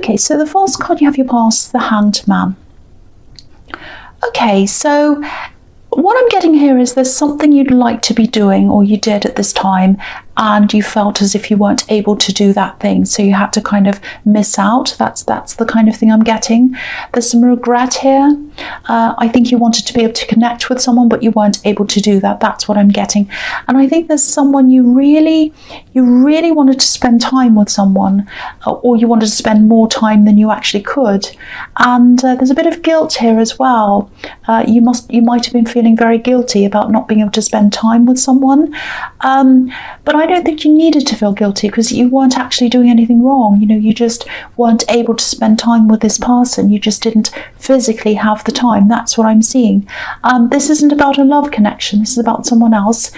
Okay, so the first card you have your past, the Hanged Man. Okay, so what I'm getting here is there's something you'd like to be doing, or you did at this time, and you felt as if you weren't able to do that thing, so you had to kind of miss out. That's the kind of thing I'm getting. There's some regret here. I think you wanted to be able to connect with someone, but you weren't able to do that. That's what I'm getting. And I think there's someone you really wanted to spend time with someone, or you wanted to spend more time than you actually could. And there's a bit of guilt here as well. You might have been feeling very guilty about not being able to spend time with someone. But I don't think you needed to feel guilty, because you weren't actually doing anything wrong. You know, you just weren't able to spend time with this person. You just didn't physically have the time. That's what I'm seeing. This isn't about a love connection. This is about someone else.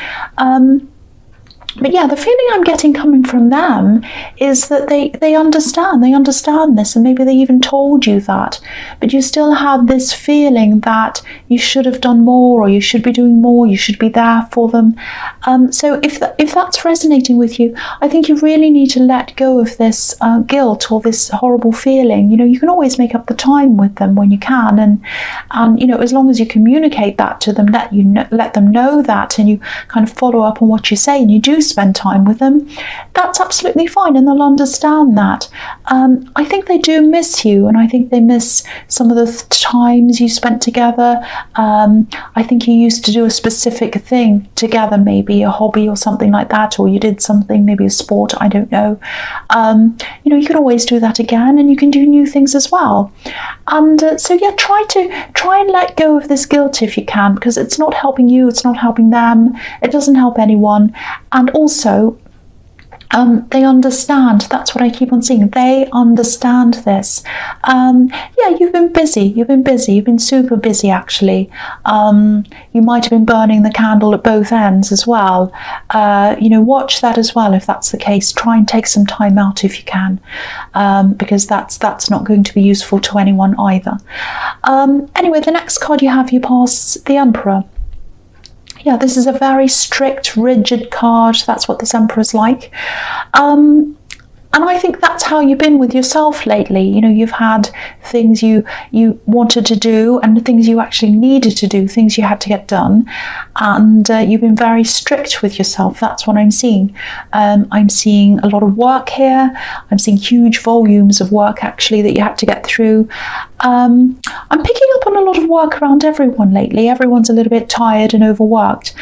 But yeah, the feeling I'm getting coming from them is that they understand this, and maybe they even told you that, but you still have this feeling that you should have done more, or you should be doing more, you should be there for them. So if that's resonating with you, I think you really need to let go of this guilt or this horrible feeling. You know, you can always make up the time with them when you can, and you know, as long as you communicate that to them, let them know that, and you kind of follow up on what you say, and you do spend time with them, that's absolutely fine, and they'll understand that. I think they do miss you, and I think they miss some of the times you spent together. I think you used to do a specific thing together, maybe a hobby or something like that, or you did something, maybe a sport, I don't know. You know, you can always do that again, and you can do new things as well. And so yeah, try and let go of this guilt if you can, because it's not helping you, it's not helping them, it doesn't help anyone. And also, they understand. That's what I keep on seeing. They understand this. Yeah, you've been busy. You've been super busy, actually. You might have been burning the candle at both ends as well. You know, watch that as well if that's the case. Try and take some time out if you can, because that's not going to be useful to anyone either. Anyway, the next card you have, you pass the Emperor. Yeah, this is a very strict, rigid card. That's what this Emperor's like. And I think that's how you've been with yourself lately. You know, you've had things you wanted to do, and things you actually needed to do, things you had to get done. And you've been very strict with yourself. That's what I'm seeing. I'm seeing a lot of work here. I'm seeing huge volumes of work, actually, that you had to get through. I'm picking up on a lot of work around everyone lately. Everyone's a little bit tired and overworked.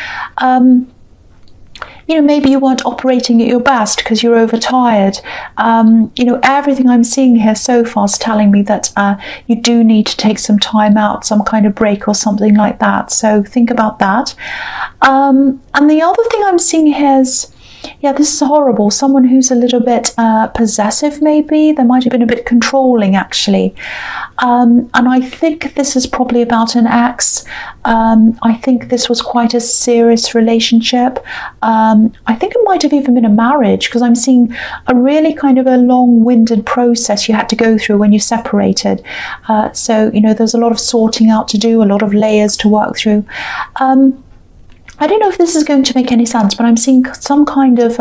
You know, maybe you weren't operating at your best because you're overtired. You know, everything I'm seeing here so far is telling me that you do need to take some time out, some kind of break or something like that. So think about that. And the other thing I'm seeing here is, yeah, this is horrible. Someone who's a little bit possessive, maybe. They might have been a bit controlling, actually. And I think this is probably about an ex. I think this was quite a serious relationship. I think it might have even been a marriage, because I'm seeing a really kind of a long-winded process you had to go through when you separated. So, you know, there's a lot of sorting out to do, a lot of layers to work through. I don't know if this is going to make any sense, but I'm seeing some kind of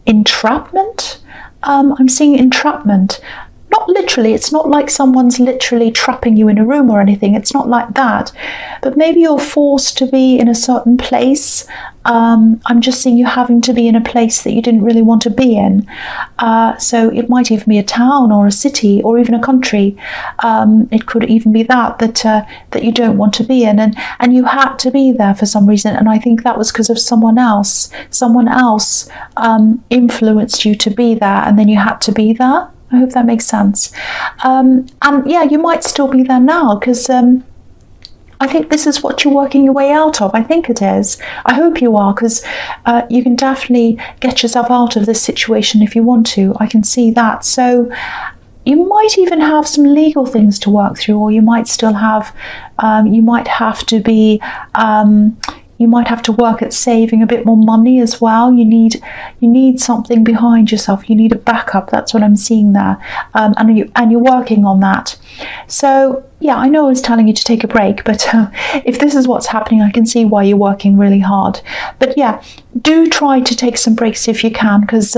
entrapment. I'm seeing entrapment. Not literally, it's not like someone's literally trapping you in a room or anything. It's not like that. But maybe you're forced to be in a certain place. I'm just seeing you having to be in a place that you didn't really want to be in. So it might even be a town or a city or even a country. It could even be that you don't want to be in, and you had to be there for some reason. And I think that was because of someone else. Someone else influenced you to be there, and then you had to be there. I hope that makes sense. And yeah, you might still be there now, because I think this is what you're working your way out of. I think it is. I hope you are, because you can definitely get yourself out of this situation if you want to. I can see that. So you might even have some legal things to work through, or you might still have, you might have to be, you might have to work at saving a bit more money as well. You need something behind yourself. You need a backup. That's what I'm seeing there, and you're working on that. So yeah, I know I was telling you to take a break, but if this is what's happening, I can see why you're working really hard. But yeah, do try to take some breaks if you can, because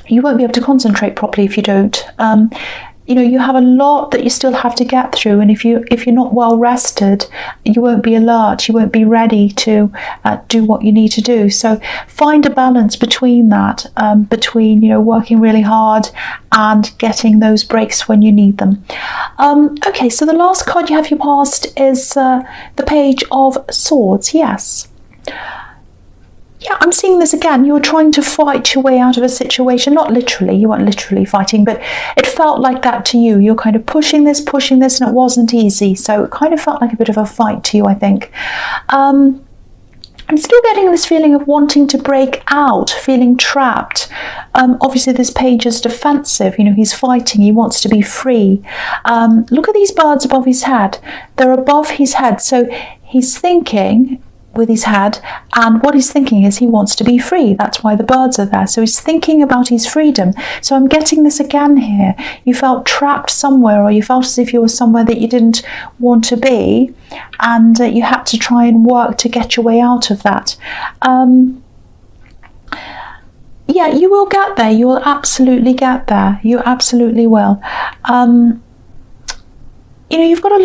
you won't be able to concentrate properly if you don't. You know, you have a lot that you still have to get through, and if you're not well rested, you won't be alert, you won't be ready to do what you need to do. So find a balance between that, between, you know, working really hard and getting those breaks when you need them. Okay, so the last card you have your past is the Page of Swords. Yes. Yeah, I'm seeing this again. You were trying to fight your way out of a situation. Not literally, you weren't literally fighting, but it felt like that to you. You're kind of pushing this, and it wasn't easy. So it kind of felt like a bit of a fight to you, I think. I'm still getting this feeling of wanting to break out, feeling trapped. Obviously, this page is defensive. You know, he's fighting. He wants to be free. Look at these birds above his head. They're above his head. So he's thinking with his head, and what he's thinking is he wants to be free. That's why the birds are there. So he's thinking about his freedom. So I'm getting this again here. You felt trapped somewhere, or you felt as if you were somewhere that you didn't want to be, and you had to try and work to get your way out of that. Yeah, you will get there. You will absolutely get there. You absolutely will. You know, you've got a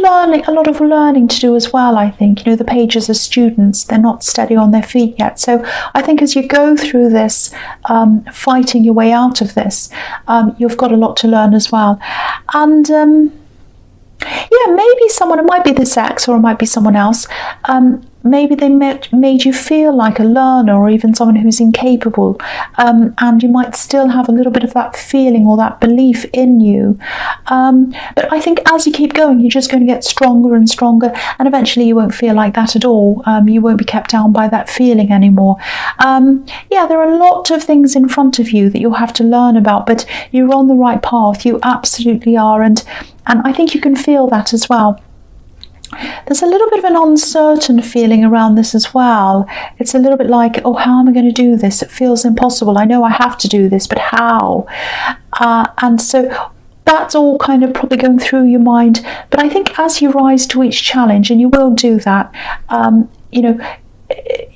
lot of learning to do as well, I think. You know, the pages are students. They're not steady on their feet yet. So I think as you go through this, fighting your way out of this, you've got a lot to learn as well. And yeah, maybe someone, it might be this ex or it might be someone else, maybe they made you feel like a learner, or even someone who's incapable, and you might still have a little bit of that feeling or that belief in you. But I think as you keep going, you're just going to get stronger and stronger, and eventually you won't feel like that at all. You won't be kept down by that feeling anymore. Yeah, there are a lot of things in front of you that you'll have to learn about, but you're on the right path. You absolutely are, and I think you can feel that as well. There's a little bit of an uncertain feeling around this as well. It's a little bit like, oh, how am I going to do this? It feels impossible. I know I have to do this, but how? And so that's all kind of probably going through your mind. But I think as you rise to each challenge, and you will do that, you know,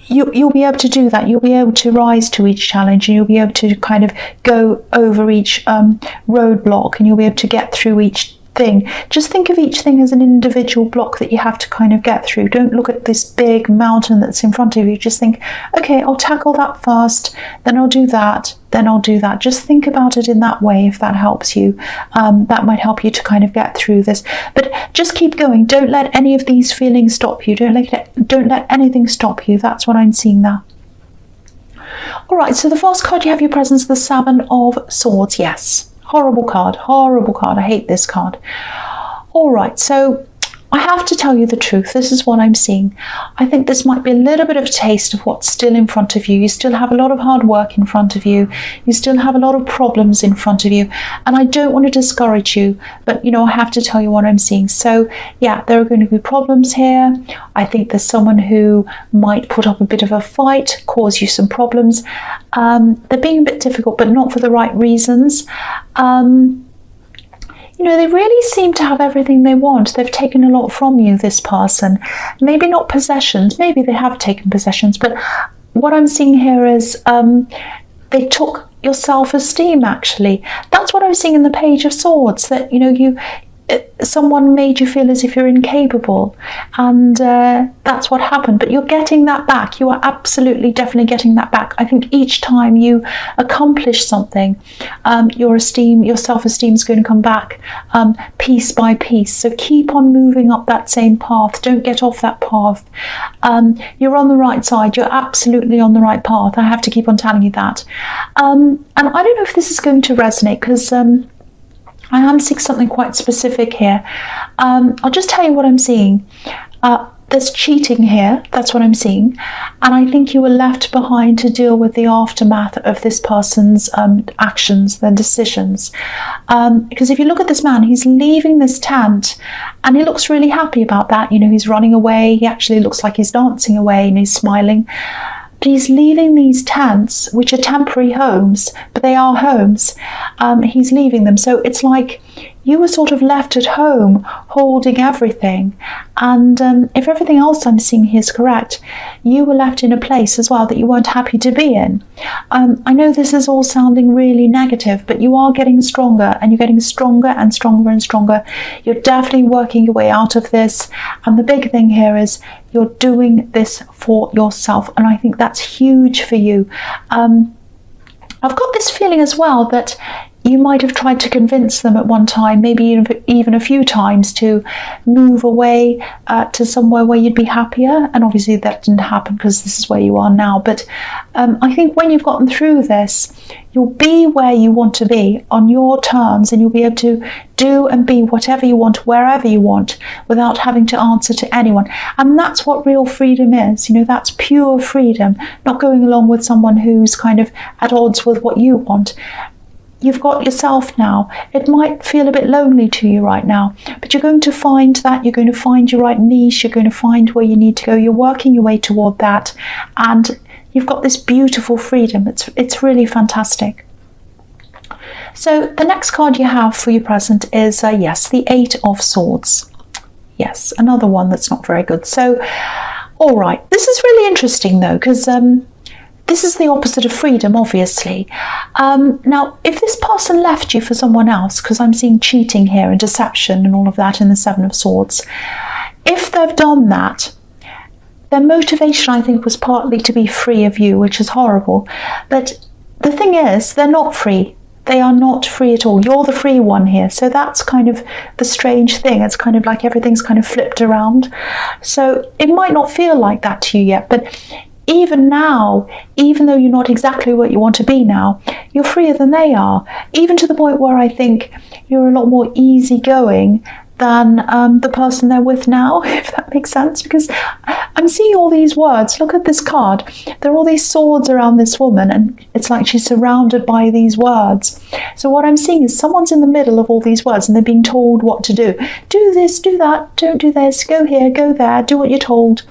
you'll be able to do that. You'll be able to rise to each challenge, and you'll be able to kind of go over each roadblock, and you'll be able to get through each thing. Just think of each thing as an individual block that you have to kind of get through. Don't look at this big mountain that's in front of you. Just think, okay, I'll tackle that first, then I'll do that, then I'll do that. Just think about it in that way, if that helps you. That might help you to kind of get through this. But just keep going. Don't let any of these feelings stop you. Don't let anything stop you. That's what I'm seeing there. All right, so the first card you have your presence, the Seven of Swords. Yes. Horrible card, horrible card. I hate this card. All right, so I have to tell you the truth. This is what I'm seeing. I think this might be a little bit of a taste of what's still in front of you. You still have a lot of hard work in front of you. You still have a lot of problems in front of you. And I don't want to discourage you, but, you know, I have to tell you what I'm seeing. So, yeah, there are going to be problems here. I think there's someone who might put up a bit of a fight, cause you some problems. They're being a bit difficult, but not for the right reasons. You know, they really seem to have everything they want. They've taken a lot from you, this person. Maybe not possessions. Maybe they have taken possessions. But what I'm seeing here is they took your self-esteem, actually. That's what I'm seeing in the Page of Swords. That, you know, someone made you feel as if you're incapable, and that's what happened. But you're getting that back. You are absolutely, definitely getting that back. I think each time you accomplish something, your self-esteem is going to come back piece by piece. So keep on moving up that same path. Don't get off that path. You're on the right side. You're absolutely on the right path. I have to keep on telling you that. And I don't know if this is going to resonate, because I am seeing something quite specific here. I'll just tell you what I'm seeing. There's cheating here. That's what I'm seeing. And I think you were left behind to deal with the aftermath of this person's actions, their decisions. Because if you look at this man, he's leaving this tent and he looks really happy about that. You know, he's running away. He actually looks like he's dancing away and he's smiling. He's leaving these tents, which are temporary homes, but they are homes. He's leaving them. So it's like you were sort of left at home holding everything. And if everything else I'm seeing here is correct, you were left in a place as well that you weren't happy to be in. I know this is all sounding really negative, but you are getting stronger, and you're getting stronger and stronger and stronger. You're definitely working your way out of this. And the big thing here is you're doing this for yourself. And I think that's huge for you. I've got this feeling as well that you might have tried to convince them at one time, maybe even a few times, to move away to somewhere where you'd be happier. And obviously that didn't happen because this is where you are now. But I think when you've gotten through this, you'll be where you want to be on your terms, and you'll be able to do and be whatever you want, wherever you want, without having to answer to anyone. And that's what real freedom is. You know, that's pure freedom, not going along with someone who's kind of at odds with what you want. You've got yourself now. It might feel a bit lonely to you right now, but you're going to find that. You're going to find your right niche. You're going to find where you need to go. You're working your way toward that, and you've got this beautiful freedom. It's really fantastic. So the next card you have for your present is, yes, the Eight of Swords. Yes, another one that's not very good. So, all right. This is really interesting, though, because this is the opposite of freedom, obviously. Now, if this person left you for someone else, because I'm seeing cheating here and deception and all of that in the Seven of Swords, if they've done that, their motivation, I think, was partly to be free of you, which is horrible. But the thing is, they're not free. They are not free at all. You're the free one here. So that's kind of the strange thing. It's kind of like everything's kind of flipped around. So it might not feel like that to you yet, but even now, even though you're not exactly what you want to be now, you're freer than they are, even to the point where I think you're a lot more easygoing than the person they're with now, if that makes sense. Because I'm seeing all these words. Look at this card. There are all these swords around this woman, and it's like she's surrounded by these words. So what I'm seeing is someone's in the middle of all these words, and they're being told what to do. Do this, do that, don't do this, go here, go there, do what you're told.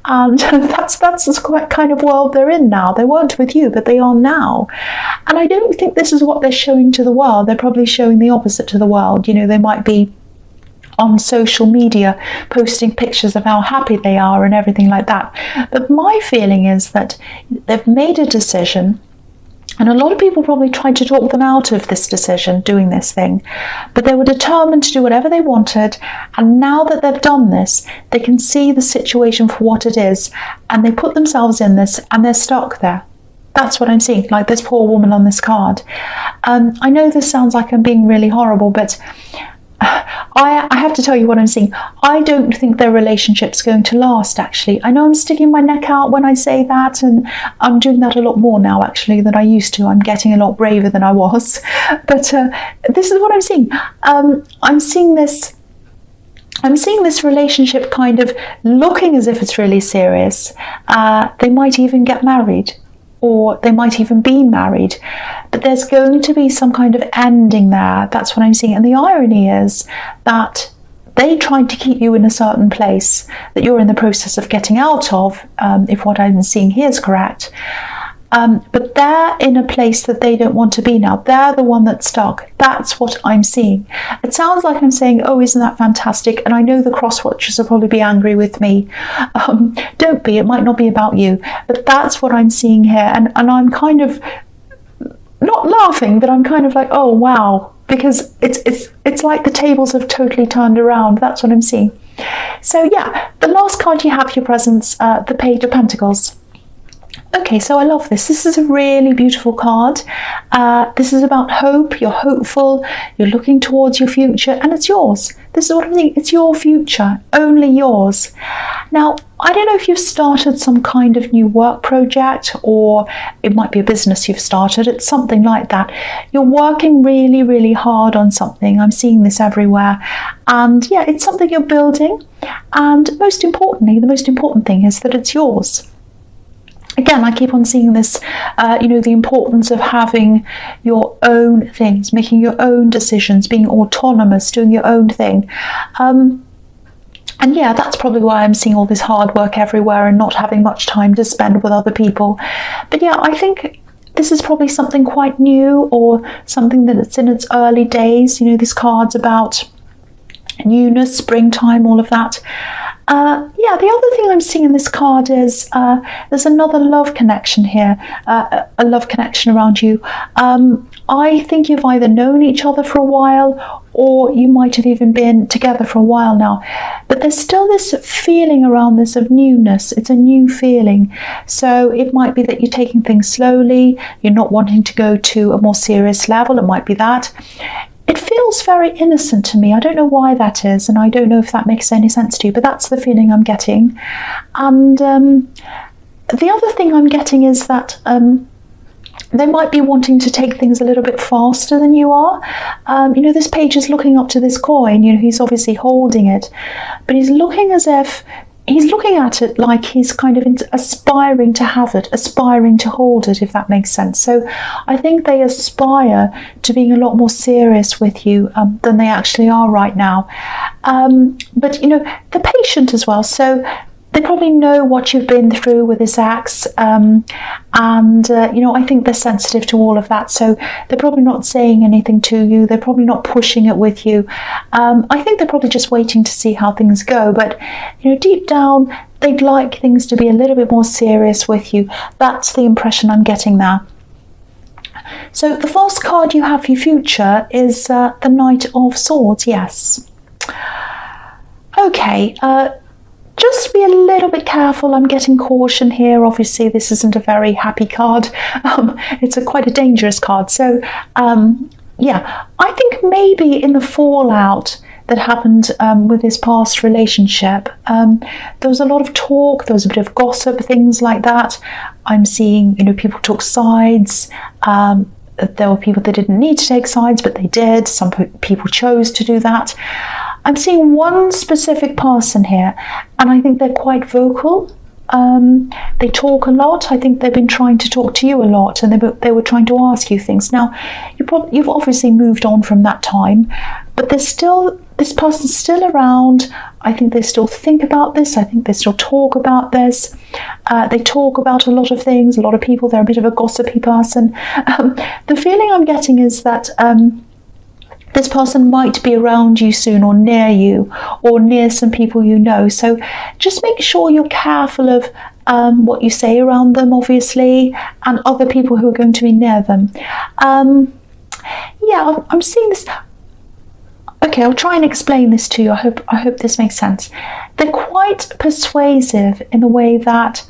And that's the kind of world they're in now. They weren't with you, but they are now. And I don't think this is what they're showing to the world. They're probably showing the opposite to the world. You know, they might be on social media posting pictures of how happy they are and everything like that. But my feeling is that they've made a decision, and a lot of people probably tried to talk them out of this decision, doing this thing, but they were determined to do whatever they wanted. And now that they've done this, they can see the situation for what it is, and they put themselves in this, and they're stuck there. That's what I'm seeing, like this poor woman on this card. I know this sounds like I'm being really horrible, but I have to tell you what I'm seeing. I don't think their relationship's going to last, actually. I know I'm sticking my neck out when I say that, and I'm doing that a lot more now, actually, than I used to. I'm getting a lot braver than I was. But this is what I'm seeing. I'm seeing this relationship kind of looking as if it's really serious. They might even get married, or they might even be married, but there's going to be some kind of ending there. That's what I'm seeing. And the irony is that they tried to keep you in a certain place that you're in the process of getting out of, if what I'm seeing here is correct. But they're in a place that they don't want to be now. They're the one that's stuck. That's what I'm seeing. It sounds like I'm saying, oh, isn't that fantastic? And I know the cross-watchers will probably be angry with me. Don't be. It might not be about you. But that's what I'm seeing here. And I'm kind of not laughing, but I'm kind of like, oh, wow. Because it's like the tables have totally turned around. That's what I'm seeing. So, yeah, the last card you have for your presents, the Page of Pentacles. Okay, so I love this. This is a really beautiful card. This is about hope. You're hopeful. You're looking towards your future, and it's yours. This is what I'm saying. It's your future, only yours. Now, I don't know if you've started some kind of new work project, or it might be a business you've started. It's something like that. You're working really, really hard on something. I'm seeing this everywhere. And yeah, it's something you're building. And most importantly, the most important thing is that it's yours. Again, I keep on seeing this, the importance of having your own things, making your own decisions, being autonomous, doing your own thing. And yeah, that's probably why I'm seeing all this hard work everywhere and not having much time to spend with other people. But yeah, I think this is probably something quite new or something that's in its early days. You know, this card's about newness, springtime, all of that. Yeah, the other thing I'm seeing in this card is there's another love connection here, a love connection around you. I think you've either known each other for a while, or you might have even been together for a while now. But there's still this feeling around this of newness. It's a new feeling. So it might be that you're taking things slowly, you're not wanting to go to a more serious level. It might be that. It feels very innocent to me. I don't know why that is, and I don't know if that makes any sense to you, but that's the feeling I'm getting. And the other thing I'm getting is that they might be wanting to take things a little bit faster than you are. You know, this page is looking up to this coin. You know, he's obviously holding it, but he's looking as if he's looking at it like he's kind of aspiring to have it, aspiring to hold it, if that makes sense. So I think they aspire to being a lot more serious with you than they actually are right now. But, you know, they're patient as well. So they probably know what you've been through with this ex, and you know, I think they're sensitive to all of that, so they're probably not saying anything to you, they're probably not pushing it with you. I think they're probably just waiting to see how things go, but you know, deep down they'd like things to be a little bit more serious with you. That's the impression I'm getting there. So the first card you have for your future is the Knight of Swords. Yes. Okay, just be a little bit careful. I'm getting caution here. Obviously, this isn't a very happy card. It's quite a dangerous card. So, yeah, I think maybe in the fallout that happened with his past relationship, there was a lot of talk, there was a bit of gossip, things like that. I'm seeing, you know, people took sides. There were people that didn't need to take sides, but they did. Some people chose to do that. I'm seeing one specific person here, and I think they're quite vocal. They talk a lot. I think they've been trying to talk to you a lot, and they were trying to ask you things. Now, you've obviously moved on from that time, but there's still, this person's still around. I think they still think about this. I think they still talk about this. They talk about a lot of things, a lot of people. They're a bit of a gossipy person. The feeling I'm getting is that this person might be around you soon, or near you, or near some people you know. So just make sure you're careful of what you say around them, obviously, and other people who are going to be near them. Yeah, I'm seeing this. Okay, I'll try and explain this to you. I hope this makes sense. They're quite persuasive in the way that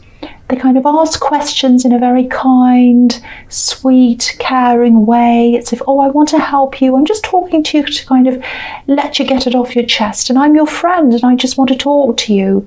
they kind of ask questions in a very kind, sweet, caring way. It's if, oh, I want to help you. I'm just talking to you to kind of let you get it off your chest. And I'm your friend and I just want to talk to you.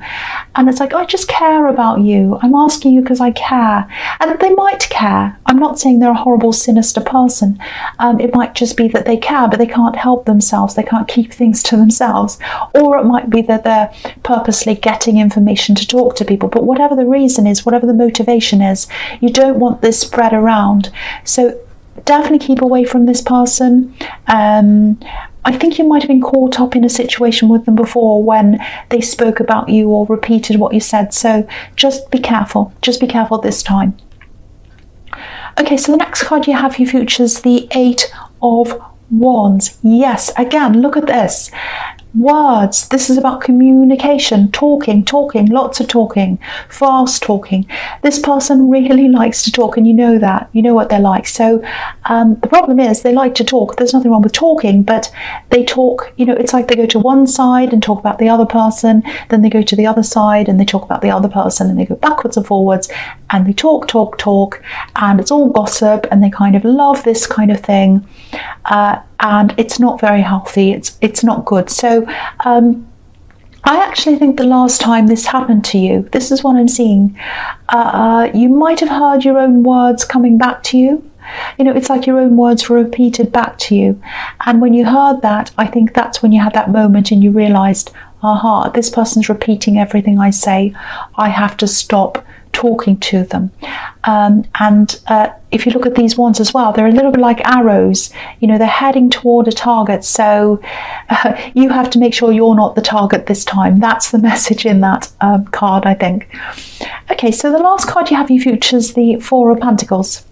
And it's like, I just care about you. I'm asking you because I care. And they might care. I'm not saying they're a horrible, sinister person. It might just be that they care, but they can't help themselves. They can't keep things to themselves. Or it might be that they're purposely getting information to talk to people. But whatever the reason is, whatever the motivation is, you don't want this spread around. So definitely keep away from this person. I think you might have been caught up in a situation with them before when they spoke about you or repeated what you said. So just be careful. Just be careful this time. Okay, so the next card you have for your future is the Eight of Wands. Yes, again, look at this. Words. This is about communication, talking, lots of talking, fast talking. This person really likes to talk, and you know that. You know what they're like. So the problem is they like to talk. There's nothing wrong with talking, but they talk, you know, it's like they go to one side and talk about the other person, then they go to the other side and they talk about the other person, and they go backwards and forwards, and they talk, and it's all gossip, and they kind of love this kind of thing. And it's not very healthy. It's not good. So I actually think the last time this happened to you, this is what I'm seeing. You might have heard your own words coming back to you. You know, it's like your own words were repeated back to you. And when you heard that, I think that's when you had that moment and you realized, aha, this person's repeating everything I say. I have to stop talking to them. If you look at these ones as well, they're a little bit like arrows. You know, they're heading toward a target. So you have to make sure you're not the target this time. That's the message in that card, I think. Okay, so the last card you have in your future is the Four of Pentacles.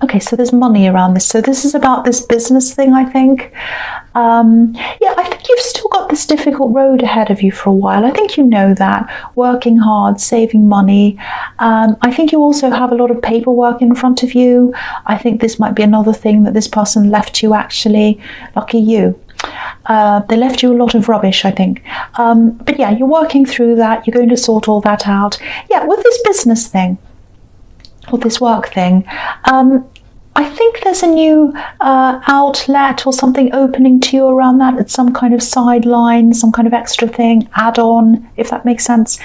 Okay, so there's money around this. So this is about this business thing, I think. Yeah, I think you've still got this difficult road ahead of you for a while. I think you know that. Working hard, saving money. I think you also have a lot of paperwork in front of you. I think this might be another thing that this person left you, actually. Lucky you. They left you a lot of rubbish, I think. But yeah, you're working through that. You're going to sort all that out. Yeah, with this business thing, or this work thing, I think there's a new outlet or something opening to you around that. It's some kind of sideline, some kind of extra thing, add-on, if that makes sense.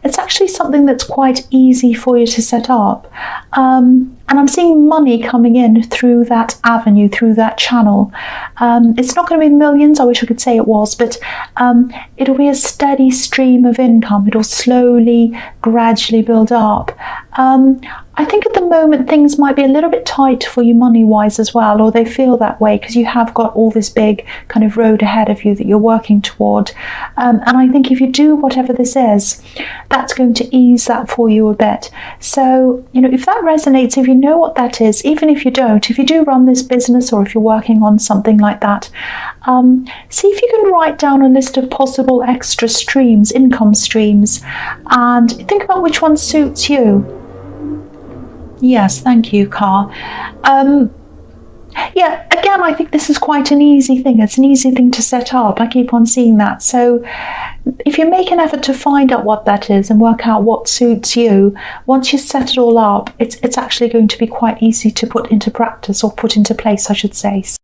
It's actually something that's quite easy for you to set up. And I'm seeing money coming in through that avenue, through that channel. It's not going to be millions, I wish I could say it was, but it'll be a steady stream of income. It'll slowly, gradually build up. I think at the moment things might be a little bit tight for you money-wise as well, or they feel that way because you have got all this big kind of road ahead of you that you're working toward. And I think if you do whatever this is, that's going to ease that for you a bit. So, you know, if that resonates, if you know what that is, even if you don't, if you do run this business or if you're working on something like that, see if you can write down a list of possible extra streams, income streams, and think about which one suits you. Yes, thank you, Car. Yeah, again, I think this is quite an easy thing. It's an easy thing to set up. I keep on seeing that. So if you make an effort to find out what that is and work out what suits you, once you set it all up, it's actually going to be quite easy to put into practice, or put into place, I should say.